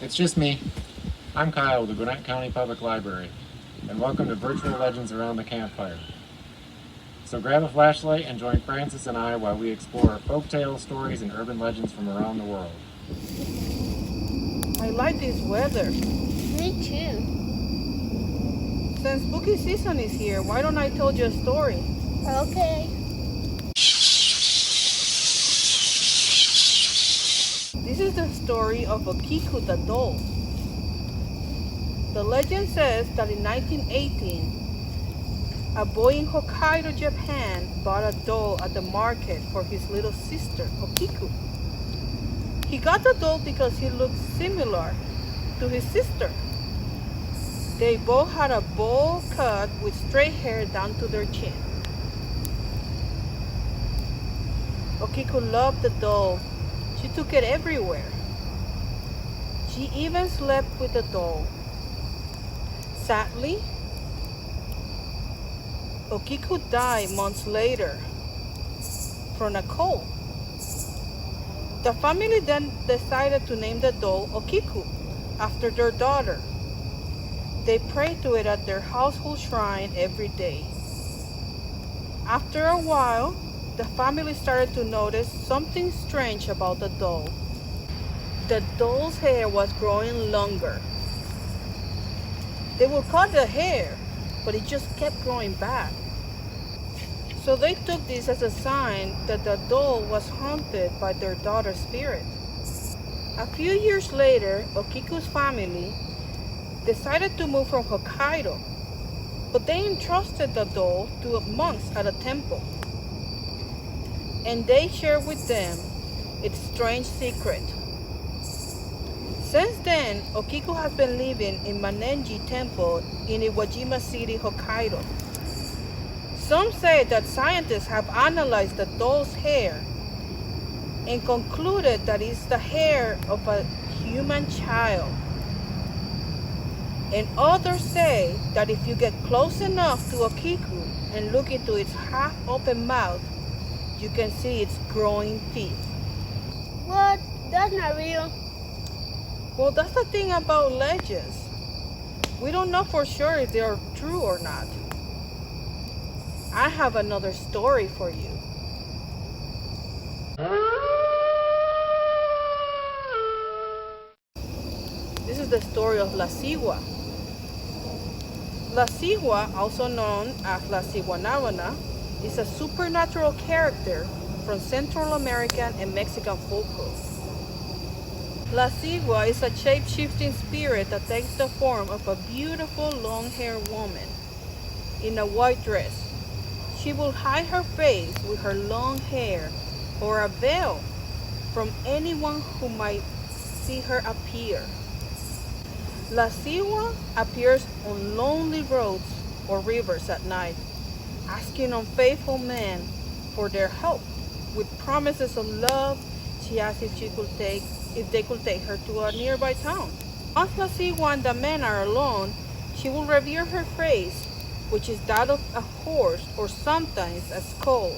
It's just me. I'm Kyle with the Gwinnett County Public Library, and welcome to Virtual Legends Around the Campfire. So grab a flashlight and join Francis and I while we explore folktales, stories, and urban legends from around the world. I like this weather. Me too. Since spooky season is here, why don't I tell you a story? Okay. This is the story of Okiku the doll. The legend says that in 1918, a boy in Hokkaido, Japan bought a doll at the market for his little sister, Okiku. He got the doll because he looked similar to his sister. They both had a bowl cut with straight hair down to their chin. Okiku loved the doll. She took it everywhere. She even slept with the doll. Sadly, Okiku died months later from a cold. The family then decided to name the doll Okiku after their daughter. They prayed to it at their household shrine every day. After a while, the family started to notice something strange about the doll. The doll's hair was growing longer. They would cut the hair, but it just kept growing back. So they took this as a sign that the doll was haunted by their daughter's spirit. A few years later, Okiku's family decided to move from Hokkaido, but they entrusted the doll to monks at a temple, and they shared with them its strange secret. Since then, Okiku has been living in Manenji Temple in Iwajima City, Hokkaido. Some say that scientists have analyzed the doll's hair and concluded that it's the hair of a human child. And others say that if you get close enough to Okiku and look into its half-open mouth, you can see its growing teeth. What? That's not real. Well, that's the thing about legends. We don't know for sure if they are true or not. I have another story for you. This is the story of La Sigua. La Sigua, also known as La Siguanabana, is a supernatural character from Central American and Mexican folklore. La Sigua is a shape-shifting spirit that takes the form of a beautiful long-haired woman in a white dress. She will hide her face with her long hair or a veil from anyone who might see her appear. La Sigua appears on lonely roads or rivers at night, asking unfaithful men for their help. With promises of love, she asks if they could take her to a nearby town. Once La Sigua and the men are alone, she will reveal her face, which is that of a horse or sometimes a skull.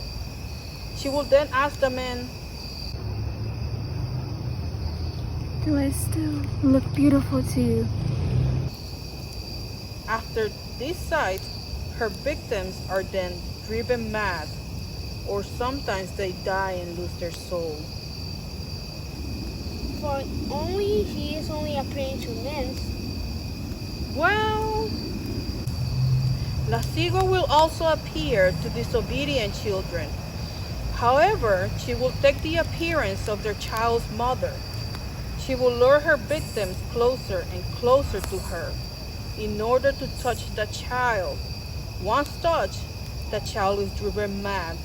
She will then ask the men, "Do I still look beautiful to you?" After this sight, her victims are then driven mad, or sometimes they die and lose their soul. But she is only appearing to men. Well, La Sigua will also appear to disobedient children. However, she will take the appearance of their child's mother. She will lure her victims closer and closer to her in order to touch the child. Once touched, the child is driven mad.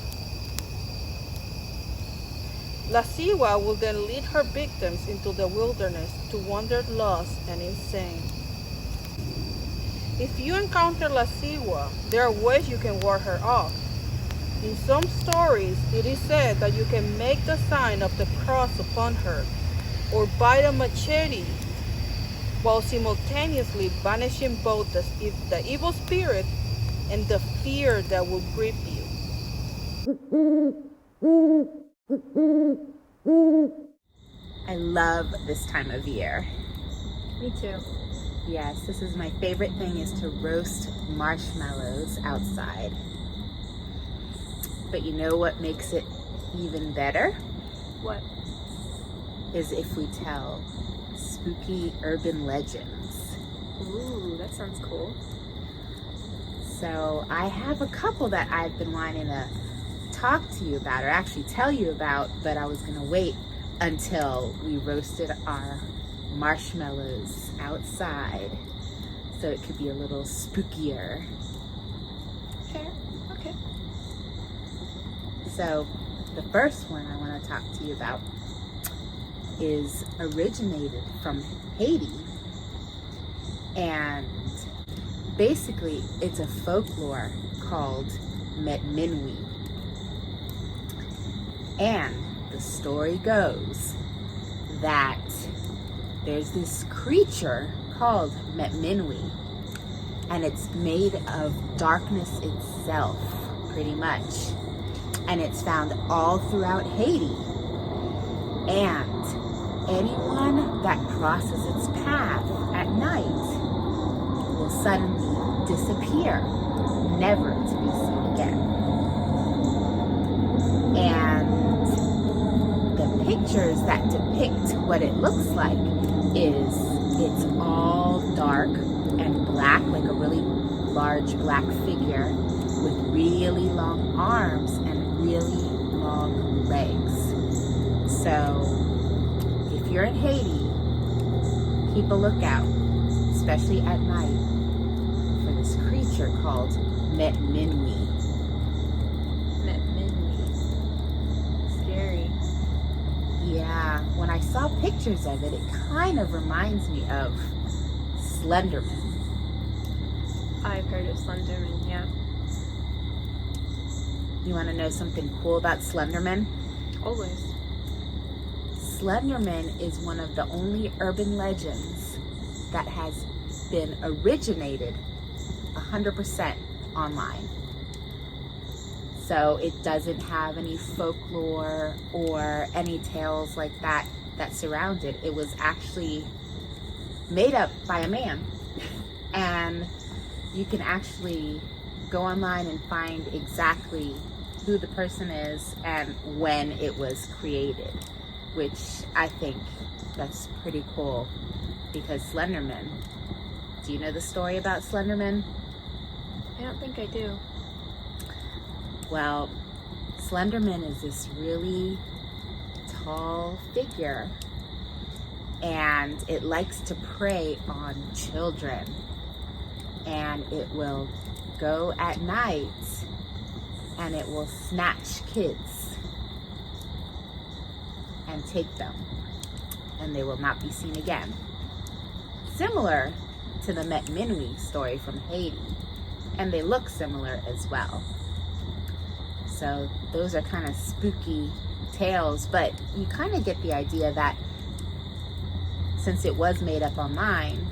La Sigua will then lead her victims into the wilderness to wander lost and insane. If you encounter La Sigua, there are ways you can ward her off. In some stories, it is said that you can make the sign of the cross upon her, or bite a machete, while simultaneously banishing both the evil spirit and the fear that will grip you. I love this time of year. Me too. Yes, this is my favorite thing, is to roast marshmallows outside. But you know what makes it even better? What? Is if we tell spooky urban legends. Ooh, that sounds cool. So I have a couple that I've been wanting to talk to you about, or actually tell you about, but I was gonna wait until we roasted our marshmallows outside so it could be a little spookier. Fair. Okay. So the first one I want to talk to you about is originated from Haiti, and basically it's a folklore called Metminwi. And the story goes that there's this creature called Metminwi, and it's made of darkness itself, pretty much. And it's found all throughout Haiti. And anyone that crosses its path at night will suddenly disappear, never to be seen again. And the pictures that depict what it looks like is it's all dark and black, like a really large black figure with really long arms and really long legs. So if you're in Haiti, keep a lookout, especially at night, for this creature called Metminwi. Metminwi. Scary. Yeah, when I saw pictures of it, it kind of reminds me of Slenderman. I've heard of Slenderman, yeah. You want to know something cool about Slenderman? Always. Slenderman is one of the only urban legends that has been originated 100% online. So it doesn't have any folklore or any tales like that surround it. It was actually made up by a man. And you can actually go online and find exactly who the person is and when it was created, which I think that's pretty cool, because Slenderman, do you know the story about Slenderman? I don't think I do. Well, Slenderman is this really tall figure, and it likes to prey on children, and it will go at night and it will snatch kids and take them, and they will not be seen again. Similar to the Metminwi story from Haiti, and they look similar as well. So those are kind of spooky tales, but you kind of get the idea that since it was made up online,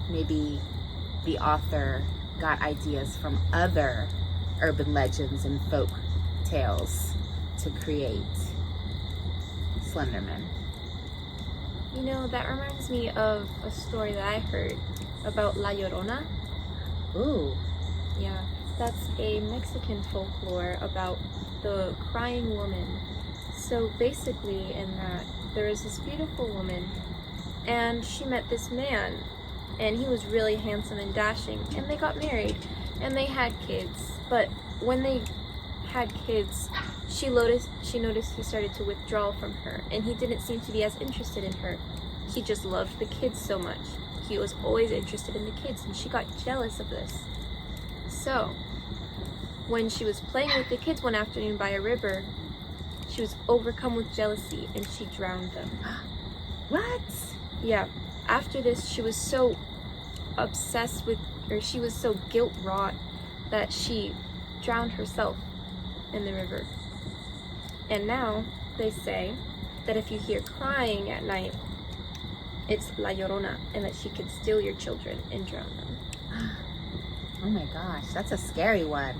maybe the author got ideas from other urban legends and folk tales to create Slenderman. You know, that reminds me of a story that I heard about La Llorona. Ooh. Yeah, that's a Mexican folklore about the crying woman. So basically in that, there was this beautiful woman, and she met this man, and he was really handsome and dashing, and they got married, and they had kids. But when they had kids, she noticed he started to withdraw from her, and he didn't seem to be as interested in her. He just loved the kids so much. He was always interested in the kids, and she got jealous of this. So, when she was playing with the kids one afternoon by a river, she was overcome with jealousy, and she drowned them. What? Yeah. After this, she was so obsessed with, or she was so guilt-wrought that she drowned herself in the river. And now they say that if you hear crying at night, it's La Llorona, and that she could steal your children and drown them. Oh my gosh, that's a scary one.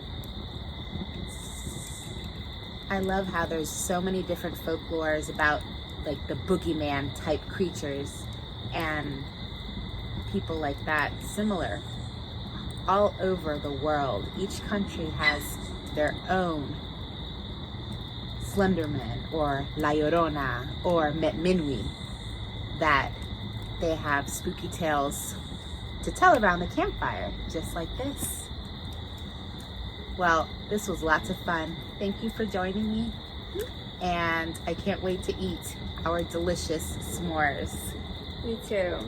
I love how there's so many different folklores about like the boogeyman type creatures, and people like that similar all over the world. Each country has their own Slenderman or La Llorona or Metminwi that they have spooky tales to tell around the campfire, just like this. Well, this was lots of fun. Thank you for joining me, and I can't wait to eat our delicious s'mores. Me too.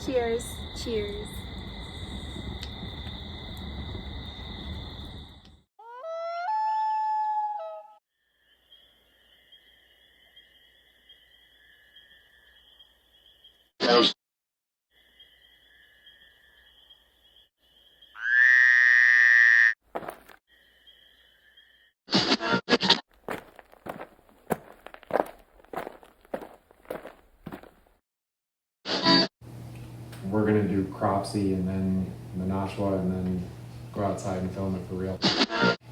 Cheers. Cheers. We're gonna do Cropsey and then Minashwa and then go outside and film it for real.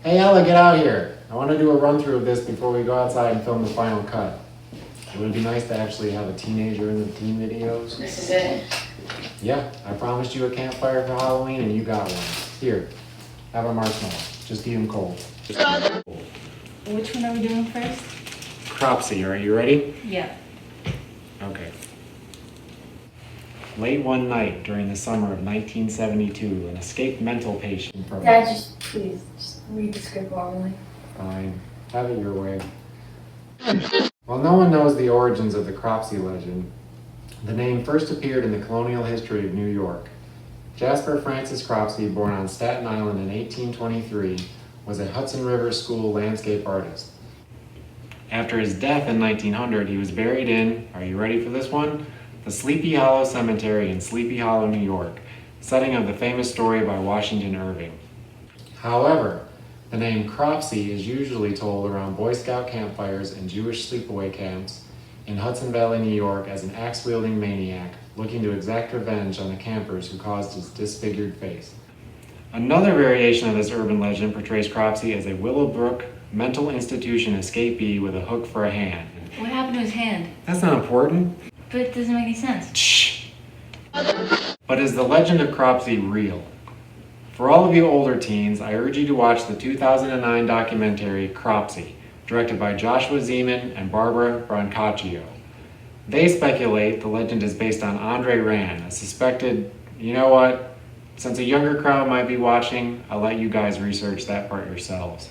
Hey Ella, get out here. I want to do a run through of this before we go outside and film the final cut. It would be nice to actually have a teenager in the teen videos. This is it. Yeah, I promised you a campfire for Halloween and you got one. Here, have a marshmallow. Just eat them cold. Which one are we doing first? Cropsey, are you ready? Yeah. Okay. Late one night during the summer of 1972, an escaped mental patient from... Dad, just please, just read the script normally. Fine. Have it your way. While no one knows the origins of the Cropsey legend, the name first appeared in the colonial history of New York. Jasper Francis Cropsey, born on Staten Island in 1823, was a Hudson River School landscape artist. After his death in 1900, he was buried in, are you ready for this one? The Sleepy Hollow Cemetery in Sleepy Hollow, New York, setting of the famous story by Washington Irving. However, the name Cropsey is usually told around Boy Scout campfires and Jewish sleepaway camps in Hudson Valley, New York, as an axe-wielding maniac looking to exact revenge on the campers who caused his disfigured face. Another variation of this urban legend portrays Cropsey as a Willowbrook mental institution escapee with a hook for a hand. What happened to his hand? That's not important. But it doesn't make any sense. Shh. But is the legend of Cropsey real? For all of you older teens, I urge you to watch the 2009 documentary Cropsey, directed by Joshua Zeman and Barbara Brancaccio. They speculate the legend is based on Andre Rand, a suspected, you know what? Since a younger crowd might be watching, I'll let you guys research that part yourselves.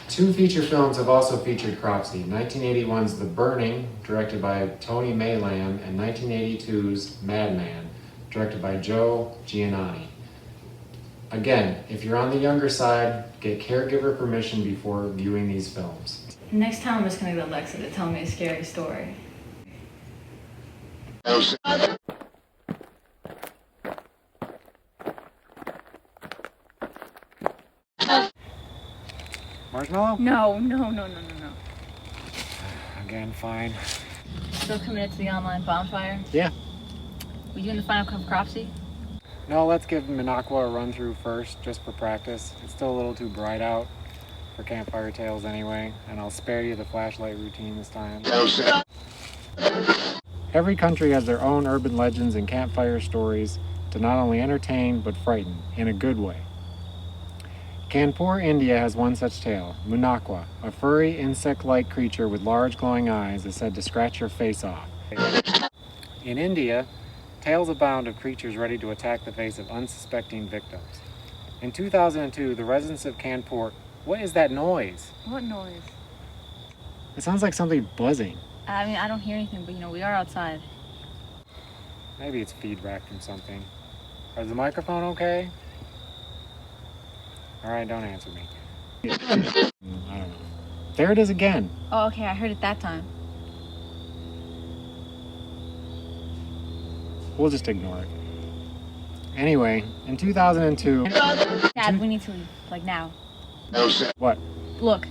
Two feature films have also featured Cropsey, 1981's The Burning, directed by Tony Maylam, and 1982's Madman, directed by Joe Giannani. Again, if you're on the younger side, get caregiver permission before viewing these films. Next time I'm just gonna get Alexa to tell me a scary story. Marshmallow? No. Again, fine. Still committed to the online bonfire? Yeah. We doing the final cut of Cropsey? No, let's give Minakwa a run through first, just for practice. It's still a little too bright out for campfire tales anyway, and I'll spare you the flashlight routine this time. Every country has their own urban legends and campfire stories to not only entertain, but frighten, in a good way. Kanpur, India has one such tale. Munakwa, a furry, insect-like creature with large glowing eyes, is said to scratch your face off. In India, tales abound of creatures ready to attack the face of unsuspecting victims. In 2002, the residents of Kanpur... What is that noise? What noise? It sounds like something buzzing. I mean, I don't hear anything, but we are outside. Maybe it's feedback from something. Is the microphone okay? Alright, don't answer me. I don't know. There it is again. Oh, okay, I heard it that time. We'll just ignore it. Anyway, in 2002... Dad, we need to leave. Like now. What? Look.